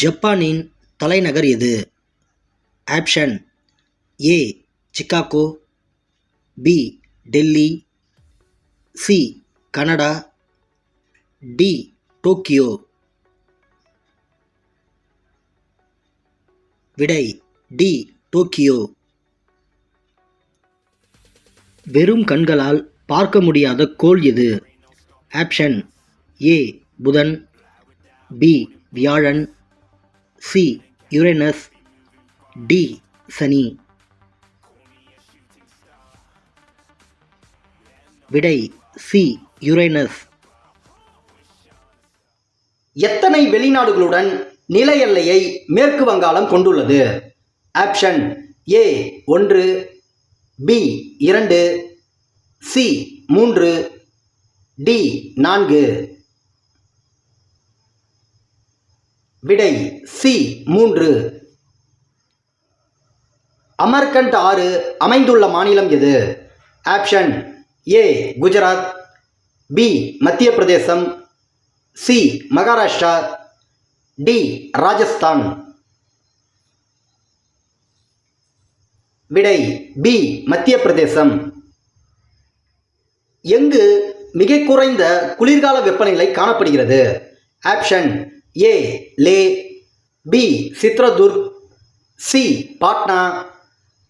ஜப்பானின் தலைநகர் எது? Option A Chicago, B Delhi, C Canada, D Tokyo. விடை டி டோக்கியோ. வெறும் கண்களால் பார்க்க முடியாத கோள் எது? ஆப்ஷன் ஏ புதன், பி வியாழன், சி யுரேனஸ், டி சனி. விடை சி யுரேனஸ். எத்தனை வெளிநாடுகளுடன் நில எல்லையை மேற்கு வங்காளம் கொண்டுள்ளது? Option A 1, B 2, C 3, D 4. விடை சி 3. அமர்கண்ட் ஆறு அமைந்துள்ள மாநிலம் எது? ஆப்ஷன் ஏ குஜராத், பி மத்திய பிரதேசம், சி மகாராஷ்டிரா, டி ராஜஸ்தான். விடை பி மத்திய பிரதேசம். எங்கு மிக குறைந்த குளிர்கால வெப்பநிலை காணப்படுகிறது? Option A Leh, B Chitradurg, C Patna,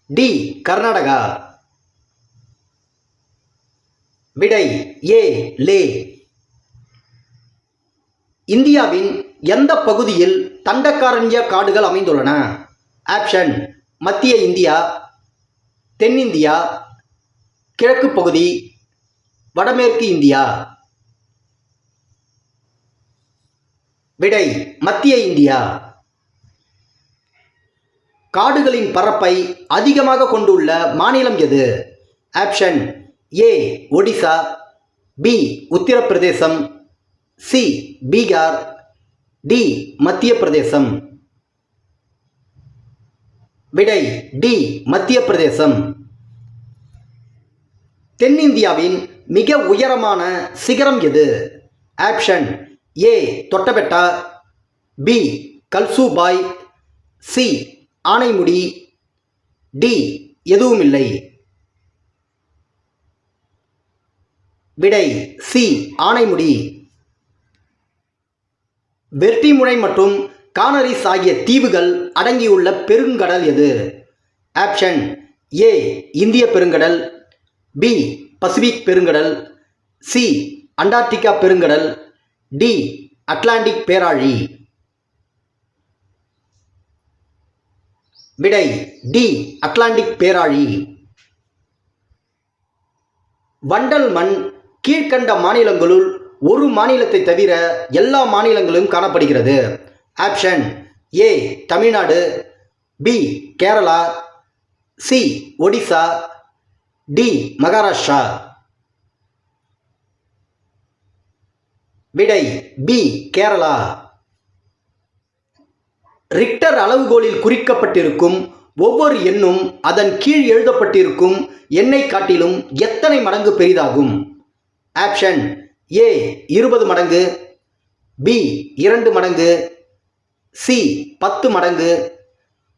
D Karnataka. விடை ஏ லே. இந்தியாவின் எந்த பகுதியில் தண்டக்காரண்ய காடுகள் அமைந்துள்ளன? ஆப்ஷன் மத்திய இந்தியா, தென்னிந்தியா, கிழக்கு பகுதி, வடமேற்கு இந்தியா. விடை மத்திய இந்தியா. காடுகளின் பரப்பை அதிகமாக கொண்டுள்ள மாநிலம் எது? Option A Odisha, B Uttar Pradesh, C Bihar, D Madhya Pradesh. விடை டி மத்திய பிரதேசம். தென்னிந்தியாவின் மிக உயரமான சிகரம் எது? Option A Doddabetta, B Kalsubai, C Anamudi, D எதுவுமில்லை. விடை சி ஆனைமுடி. வெர்டிமுனை மற்றும் கானரிஸ் ஆகிய தீவுகள் அடங்கியுள்ள பெருங்கடல் எது? ஆப்ஷன் ஏ இந்திய பெருங்கடல், பி பசிபிக் பெருங்கடல், சி அண்டார்டிகா பெருங்கடல், டி அட்லாண்டிக் பேராழி. விடை டி அட்லாண்டிக் பேராழி. வண்டல் மண் கீழ்கண்ட மாநிலங்களுள் ஒரு மாநிலத்தை தவிர எல்லா மாநிலங்களிலும் காணப்படுகிறது. Option A Tamil Nadu, B Kerala, C Odisha, D Maharashtra. விடை பி கேரளா. ரிக்டர் அளவுகோலில் குறிக்கப்பட்டிருக்கும் ஒவ்வொரு எண்ணும் அதன் கீழ் எழுதப்பட்டிருக்கும் எண்ணை காட்டிலும் எத்தனை மடங்கு பெரிதாகும்? ஆப்ஷன் ஏ 20 மடங்கு, பி 2 மடங்கு, சி 10 மடங்கு,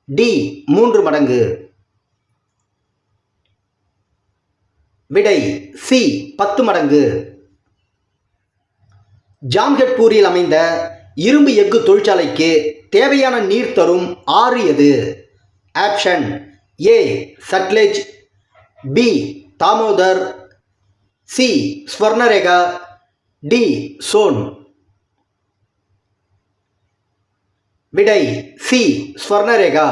டி 3 மடங்கு. விடை சி 10 மடங்கு. ஜாம்ஷெட்பூரில் அமைந்த இரும்பு எஃகு தொழிற்சாலைக்கு தேவையான நீர் தரும் ஆறு எது? Option A Sutlej, B Damodar, C Swarnarekha, D Son. விடை சி ஸ்வர்ணரேகா.